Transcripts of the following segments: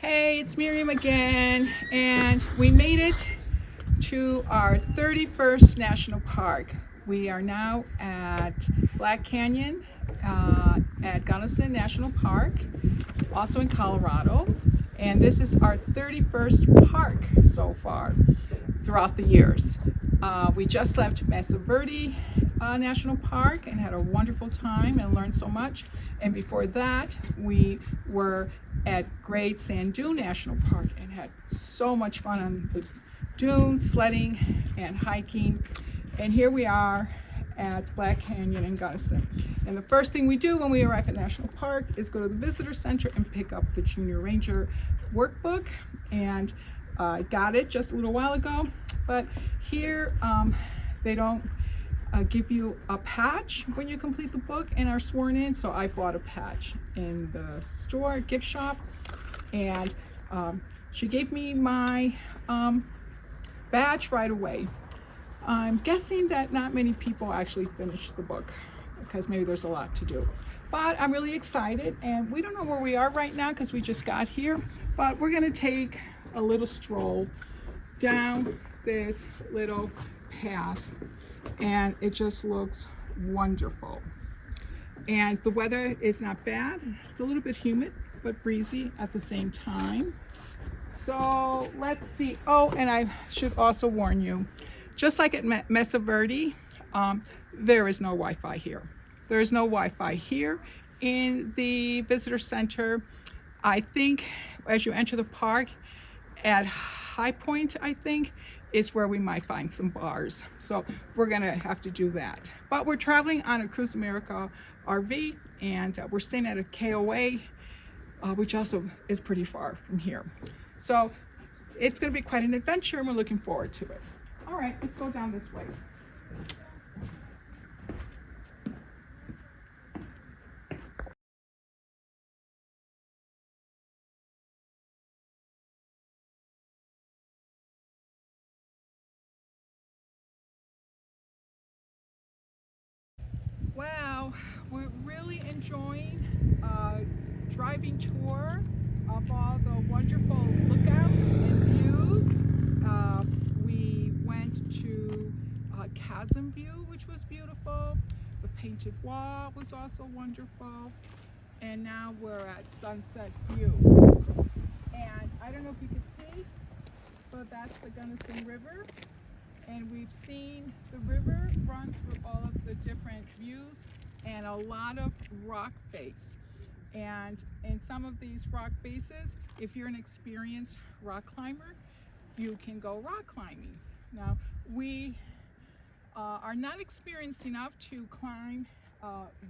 Hey, it's Miriam again, and we made it to our 31st National Park. We are now at Black Canyon at Gunnison National Park, also in Colorado, and this is our 31st park so far throughout the years. We just left Mesa Verde National Park and had a wonderful time and learned so much. And before that, we were at Great Sand Dune National Park and had so much fun on the dunes, sledding and hiking. And here we are at Black Canyon in Gunnison. And the first thing we do when we arrive at National Park is go to the visitor center and pick up the Junior Ranger workbook. And I got it just a little while ago, but here they don't give you a patch when you complete the book and are sworn in, so I bought a patch in the store, gift shop, and she gave me my badge right away. I'm guessing that not many people actually finished the book because maybe there's a lot to do. But I'm really excited, and we don't know where we are right now because we just got here, but we're gonna take a little stroll down this little path, and it just looks wonderful. And the weather is not bad. It's a little bit humid but breezy at the same time. So let's see. Oh, and I should also warn you, just like at Mesa Verde, there is no Wi-Fi here. There is no Wi-Fi here in the visitor center. I think as you enter the park at High Point, I think, is where we might find some bars. So we're gonna have to do that. But we're traveling on a Cruise America RV, and we're staying at a KOA, which also is pretty far from here. So it's gonna be quite an adventure, and we're looking forward to it. All right, let's go down this way. Wow, we're really enjoying driving tour of all the wonderful lookouts and views. We went to Chasm View, which was beautiful. The Painted Wall was also wonderful. And now we're at Sunset View. And I don't know if you can see, but that's the Gunnison River. And we've seen the river run through all of the different views and a lot of rock face. And in some of these rock faces, if you're an experienced rock climber, you can go rock climbing. Now, we are not experienced enough to climb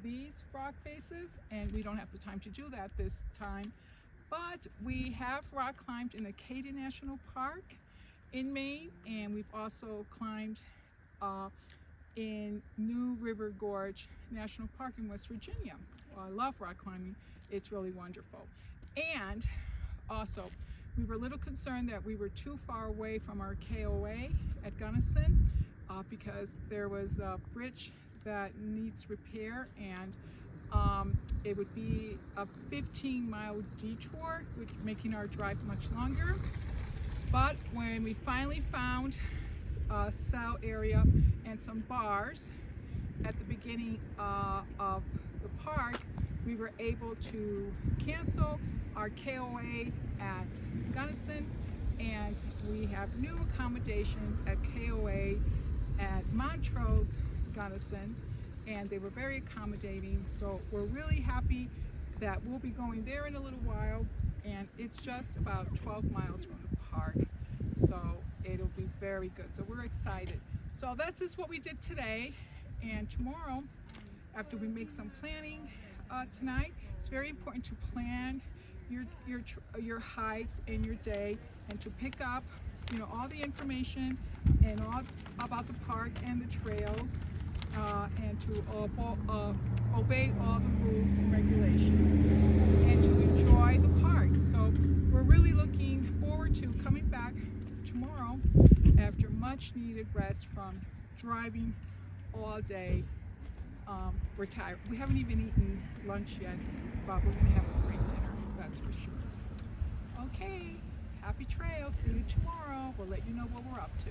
these rock faces, and we don't have the time to do that this time. But we have rock climbed in the Acadia National Park in Maine, and we've also climbed in New River Gorge National Park in West Virginia. Well, I love rock climbing. It's really wonderful. And also, we were a little concerned that we were too far away from our KOA at Gunnison because there was a bridge that needs repair, and it would be a 15-mile detour, which making our drive much longer. But when we finally found a cell area and some bars at the beginning of the park, we were able to cancel our KOA at Gunnison, and we have new accommodations at KOA at Montrose, Gunnison, and they were very accommodating. So we're really happy that we'll be going there in a little while, and it's just about 12 miles from the park, so it'll be very good. So we're excited. So that's just what we did today, and tomorrow, after we make some planning tonight, it's very important to plan your hikes and your day, and to pick up, you know, all the information and all about the park and the trails, and to obey all the rules and regulations, and to enjoy the park. So we're really looking forward to coming back tomorrow after much needed rest from driving all day. We're tired. We haven't even eaten lunch yet, but we're going to have a great dinner, that's for sure. Okay, happy trail. See you tomorrow. We'll let you know what we're up to.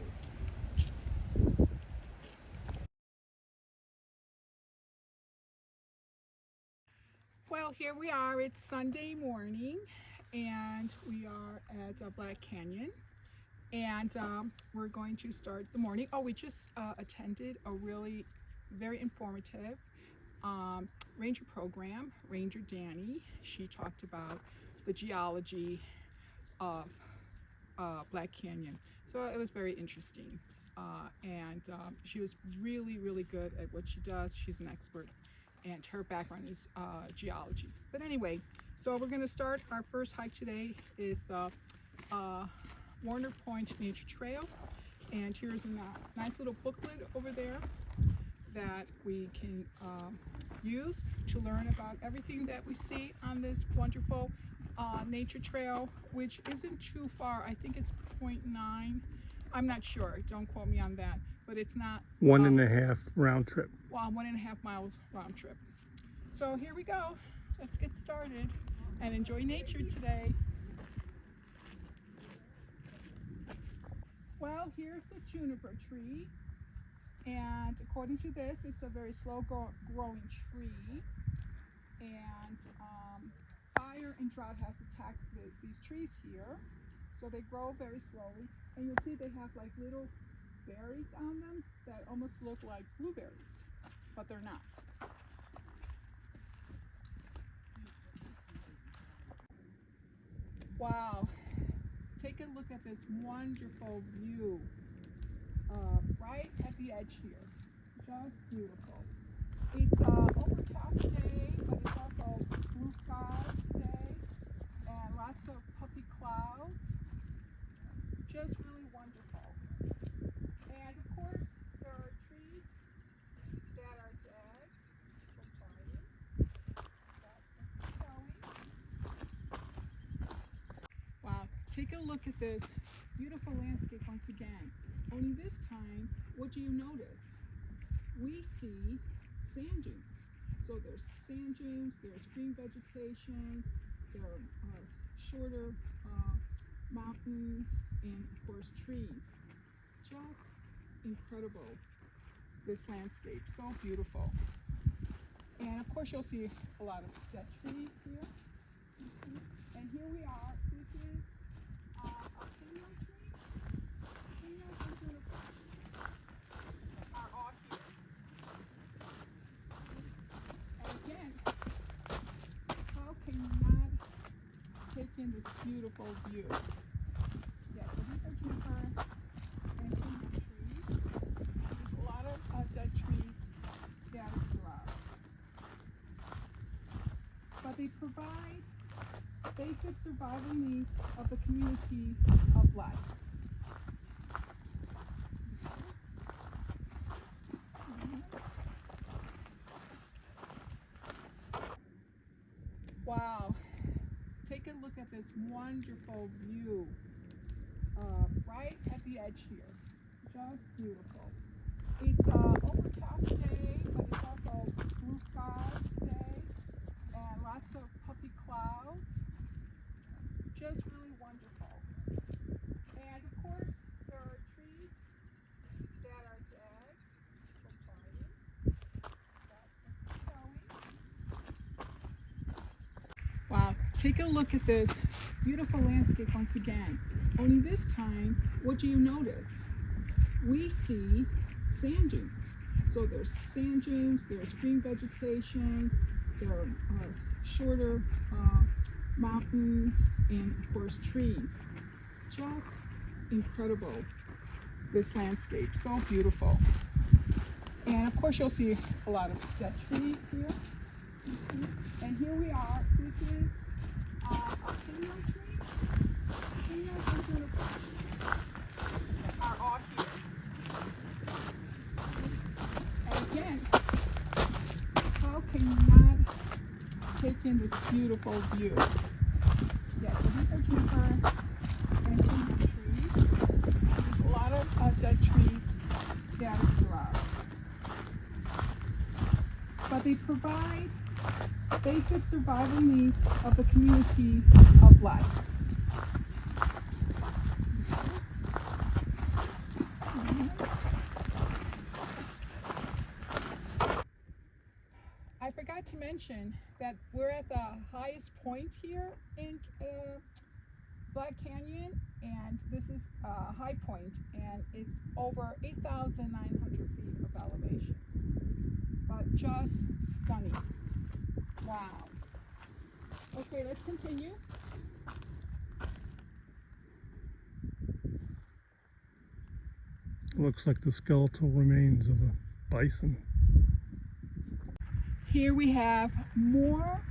Well, here we are. It's Sunday morning, and we are at Black Canyon, and we're going to start the morning. Oh, we just attended a really very informative ranger program. Ranger Danny, she talked about the geology of Black Canyon, so it was very interesting, and she was really good at what she does. She's an expert, and her background is geology. But anyway, so we're going to start. Our first hike today is the Warner Point Nature Trail, and here's a nice little booklet over there that we can use to learn about everything that we see on this wonderful nature trail, which isn't too far. I think it's 0.9. I'm not sure. Don't quote me on that. But it's not 1.5 round trip. Well, 1.5 miles round trip. So here we go. Let's get started and enjoy nature today. Well, here's the juniper tree, and according to this, it's a very slow growing tree, and fire and drought has attacked these trees here, so they grow very slowly, and you'll see they have like little berries on them that almost look like blueberries, but they're not. Wow, take a look at this wonderful view right at the edge here. Just beautiful. It's an overcast day, but it's also blue sky day and lots of puffy clouds. Just really wonderful. And of course, there are trees that are dead from fire. Wow, take a look at this beautiful landscape once again. Only this time, what do you notice? We see sand dunes. So there's sand dunes, there's green vegetation, there are shorter mountains, and of course trees. Just incredible, this landscape, so beautiful. And of course you'll see a lot of dead trees here. And here we are. This is a pinyon tree. Pinyons and junipers are all here. And again, how can you not take in this beautiful view? Yeah, so these are juniper and pinyon trees. There's a lot of dead trees scattered throughout. But they provide basic survival needs of the community of life. Wow, take a look at this wonderful view right at the edge here. Just beautiful. It's an overcast day, but it's also blue sky day and lots of puffy clouds. Just really wonderful. And of course, there are trees that are dead from fire. Wow, take a look at this beautiful landscape once again. Only this time, what do you notice? We see sand dunes. So there's sand dunes, there's green vegetation, there are shorter mountains, and of course trees. Just incredible, this landscape, so beautiful. And of course you'll see a lot of dead trees here. And here we are. This is a pinyon tree. Pinyons and junipers are all here. And again, how can you not take in this beautiful view? Yeah, so these are juniper and pinyon trees. There's a lot of dead trees scattered throughout. But they provide basic survival needs of the community of life. to mention that we're at the highest point here in Black Canyon, and this is a high point, and it's over 8,900 feet of elevation. But just stunning. Wow. Okay, let's continue. Looks like the skeletal remains of a bison. Here we have more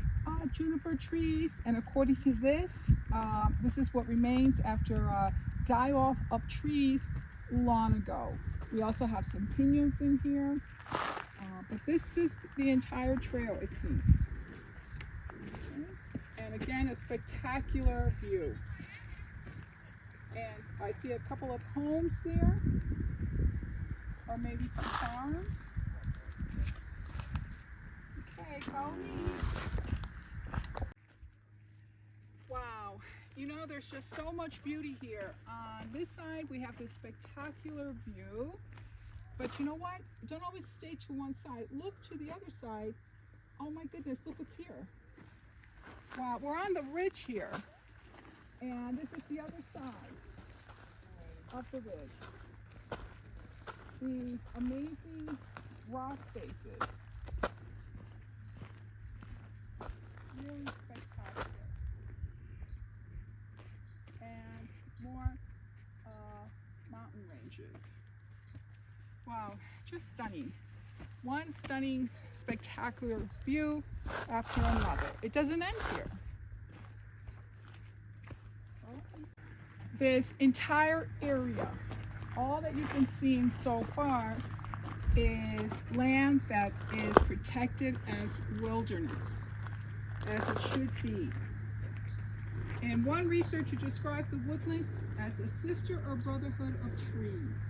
juniper trees, and according to this, this is what remains after die-off of trees long ago. We also have some piñons in here, but this is the entire trail, it seems. Okay. And again, a spectacular view. And I see a couple of homes there, or maybe some farms. Okay, wow, you know, there's just so much beauty here. On this side, we have this spectacular view, but you know what? Don't always stay to one side. Look to the other side. Oh my goodness, look what's here. Wow, we're on the ridge here, and this is the other side of the ridge. These amazing rock faces. Really spectacular. And more mountain ranges. Wow, just stunning. One stunning, spectacular view after another. It doesn't end here. This entire area, all that you've been seeing so far, is land that is protected as wilderness, as it should be. And one researcher described the woodland as a sister or brotherhood of trees.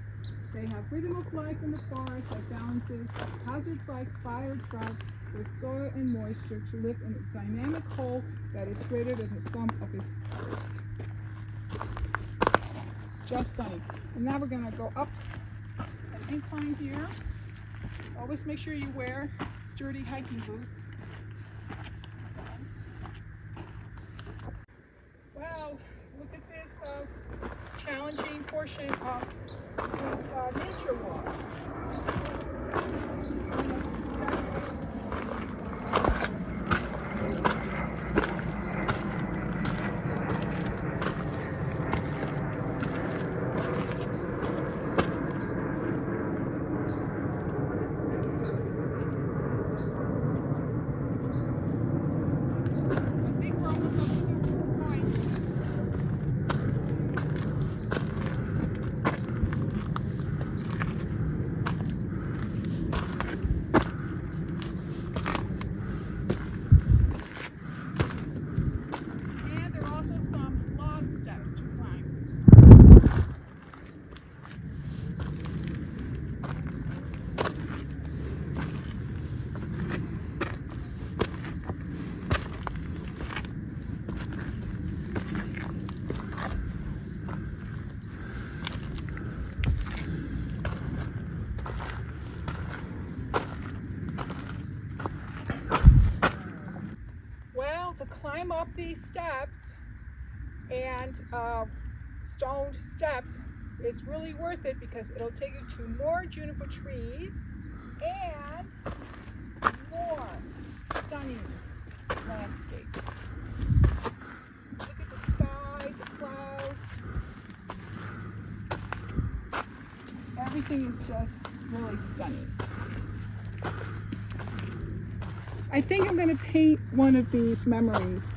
They have rhythm of life in the forest that balances hazards like fire, drought, with soil and moisture to live in a dynamic whole that is greater than the sum of its parts. Just stunning. And now we're going to go up an incline here. Always make sure you wear sturdy hiking boots. Wow, look at this challenging portion of this nature walk. Climb up these steps and stoned steps is really worth it because it'll take you to more juniper trees and more stunning landscape. Look at the sky, the clouds. Everything is just really stunning. I think I'm going to paint one of these memories.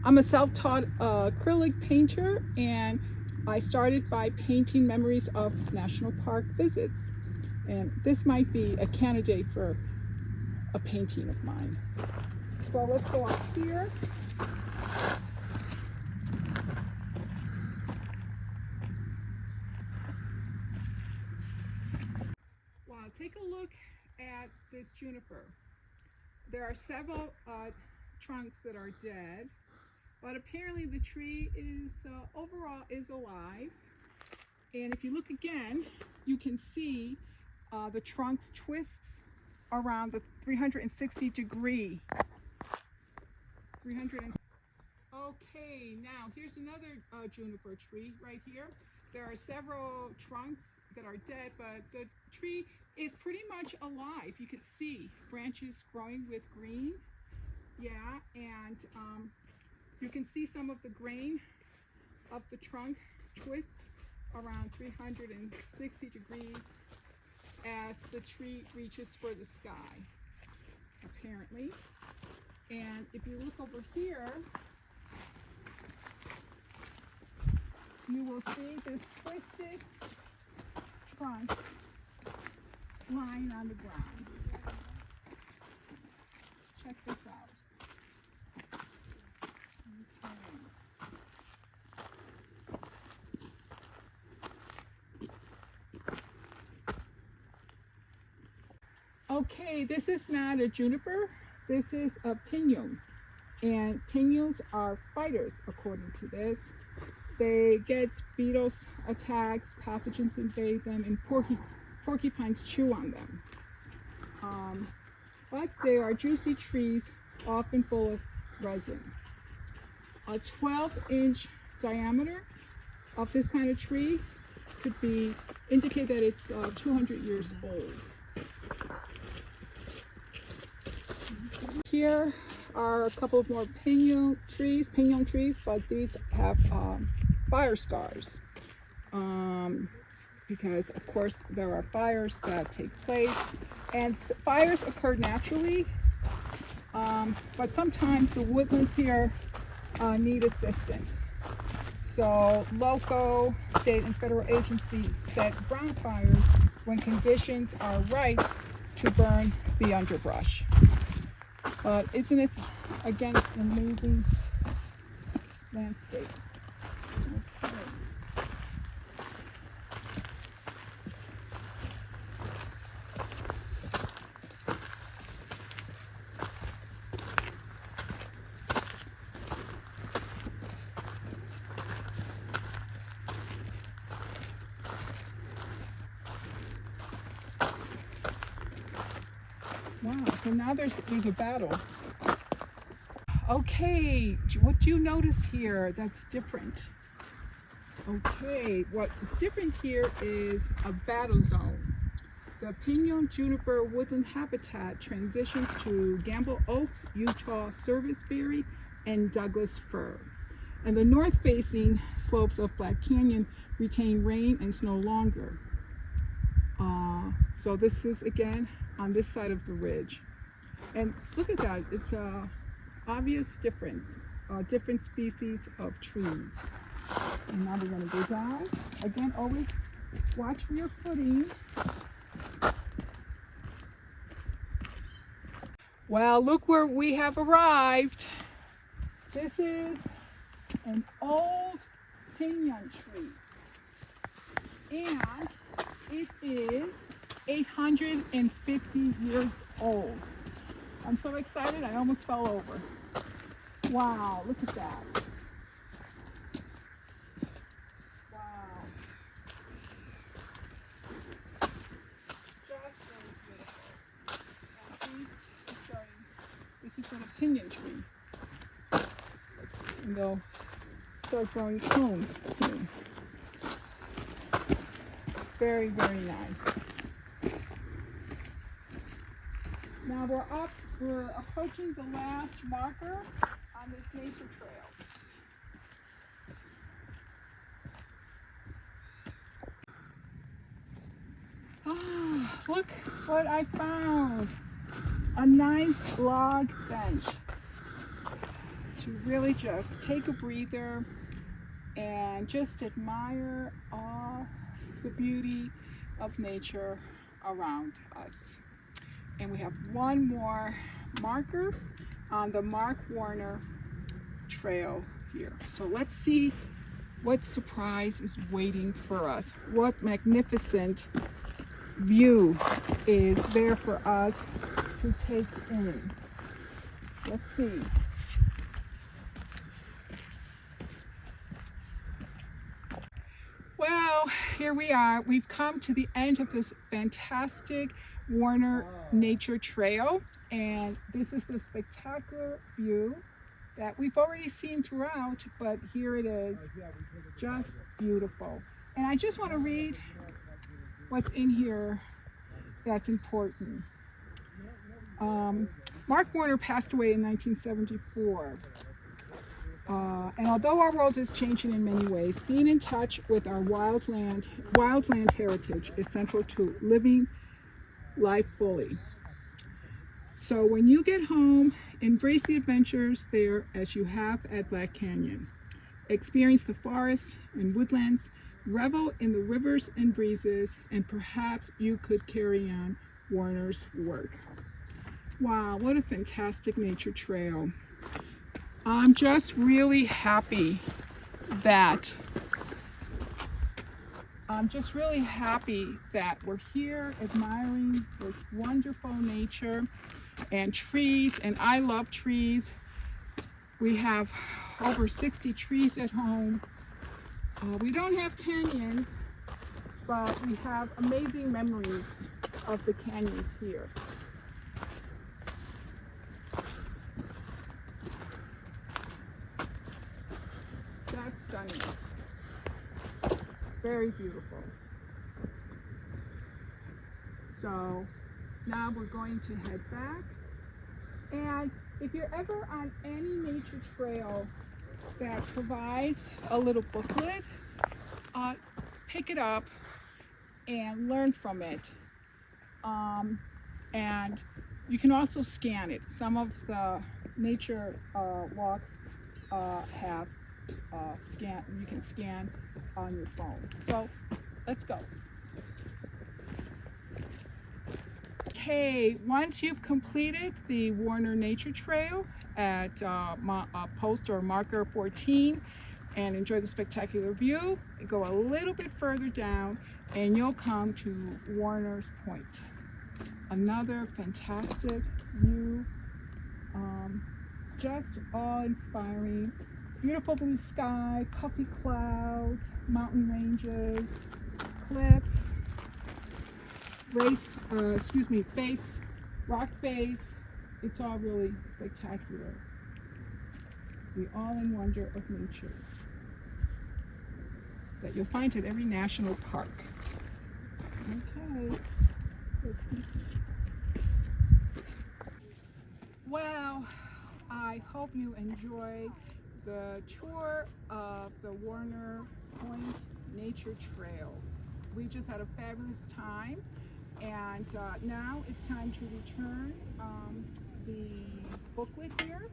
I'm a self-taught acrylic painter, and I started by painting memories of national park visits. And this might be a candidate for a painting of mine. So let's go up here. Wow, take a look at this juniper. There are several trunks that are dead, but apparently the tree is overall is alive. And if you look again, you can see the trunks twists around the 360 degree. Okay, now here's another juniper tree right here. There are several trunks that are dead, but the tree is pretty much alive. You can see branches growing with green. Yeah, and you can see some of the grain of the trunk twists around 360 degrees as the tree reaches for the sky, apparently. And if you look over here, you will see this twisted trunk lying on the ground. Check this out. Okay, this is not a juniper. This is a pinon. And pinons are fighters, according to this. They get beetles attacks, pathogens invade them, and porcupines chew on them. But they are juicy trees, often full of resin. A 12-inch diameter of this kind of tree could indicate that it's 200 years old. Here are a couple of more pinon trees, but these have fire scars because, of course, there are fires that take place, and fires occur naturally, but sometimes the woodlands here need assistance. So local, state, and federal agencies set ground fires when conditions are right to burn the underbrush. But isn't it, again, an amazing landscape? Okay. Wow, so now there's a battle. Okay, what do you notice here that's different? Okay, what's different here is a battle zone. The pinon juniper woodland habitat transitions to Gamble oak, Utah serviceberry, and Douglas fir. And the north-facing slopes of Black Canyon retain rain and snow longer. So this is, again, on this side of the ridge. And look at that, it's a obvious difference, different species of trees. And now we're going to go down. Again, always watch for your footing. Well, look where we have arrived. This is an old pinon tree. And it is 850 years old. I'm so excited, I almost fell over. Wow, look at that. Wow. Just really beautiful. Now see, this is from a pinon tree. And they'll start growing cones soon. Very, very nice. Now we're approaching the last marker on this nature trail. Ah, look what I found. A nice log bench to really just take a breather and just admire all the beauty of nature around us. And we have one more marker on the Mark Warner Trail here. So let's see what surprise is waiting for us. What magnificent view is there for us to take in. Let's see. Well, here we are. We've come to the end of this fantastic Warner Nature Trail, and this is the spectacular view that we've already seen throughout, but here it is, just beautiful. And I just want to read what's in here that's important. Mark Warner passed away in 1974. And although our world is changing in many ways, being in touch with our wildland heritage is central to living life fully. So when you get home, embrace the adventures there as you have at Black Canyon. Experience the forests and woodlands, revel in the rivers and breezes, and perhaps you could carry on Warner's work. Wow, what a fantastic nature trail. I'm just really happy that we're here admiring this wonderful nature and trees, and I love trees. We have over 60 trees at home. We don't have canyons, but we have amazing memories of the canyons here. Just stunning. Very beautiful. So now we're going to head back. And if you're ever on any nature trail that provides a little booklet, pick it up and learn from it. And you can also scan it. Some of the nature walks have you can scan on your phone. So let's go. Okay, once you've completed the Warner Nature Trail at post or marker 14 and enjoy the spectacular view, go a little bit further down and you'll come to Warner's Point. Another fantastic view, just awe-inspiring. Beautiful blue sky, puffy clouds, mountain ranges, cliffs, rock face. It's all really spectacular. The all-in wonder of nature that you'll find at every national park. Okay. Well, I hope you enjoy the tour of the Warner Point Nature Trail. We just had a fabulous time, and now it's time to return the booklet here.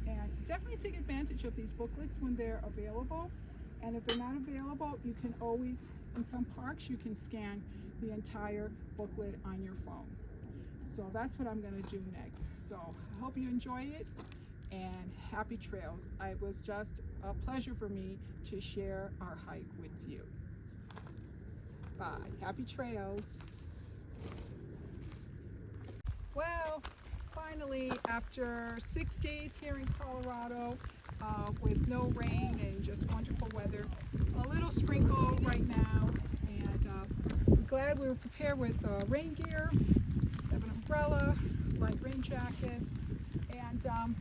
And definitely take advantage of these booklets when they're available. And if they're not available, you can always, in some parks, you can scan the entire booklet on your phone. So that's what I'm going to do next. So I hope you enjoy it, and happy trails. It was just a pleasure for me to share our hike with you. Bye. Happy trails. Well, finally, after 6 days here in Colorado, with no rain and just wonderful weather, a little sprinkle right now, and I'm glad we were prepared with rain gear, have an umbrella, light rain jacket, and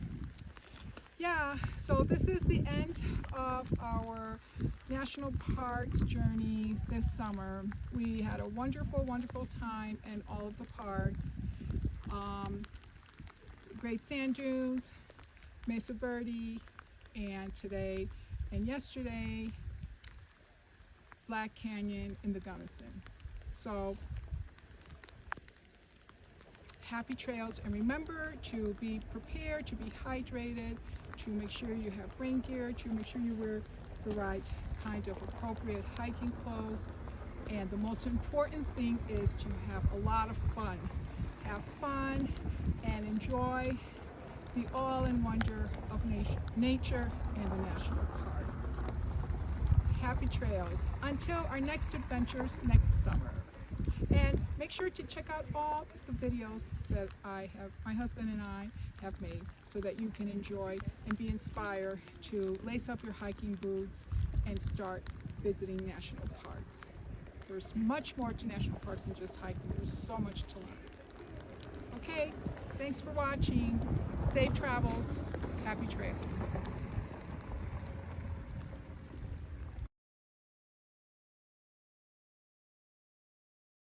yeah, so this is the end of our national parks journey this summer. We had a wonderful, wonderful time in all of the parks. Great sand dunes, Mesa Verde, and today and yesterday, Black Canyon in the Gunnison. So happy trails, and remember to be prepared, to be hydrated, to make sure you have rain gear, to make sure you wear the right kind of appropriate hiking clothes, and the most important thing is to have a lot of fun. Have fun and enjoy the all-in-wonder of nature and the national parks. Happy trails until our next adventures next summer. And make sure to check out all the videos that my husband and I have made, so that you can enjoy and be inspired to lace up your hiking boots and start visiting national parks. There's much more to national parks than just hiking. There's so much to learn. Okay, thanks for watching. Safe travels, happy trails.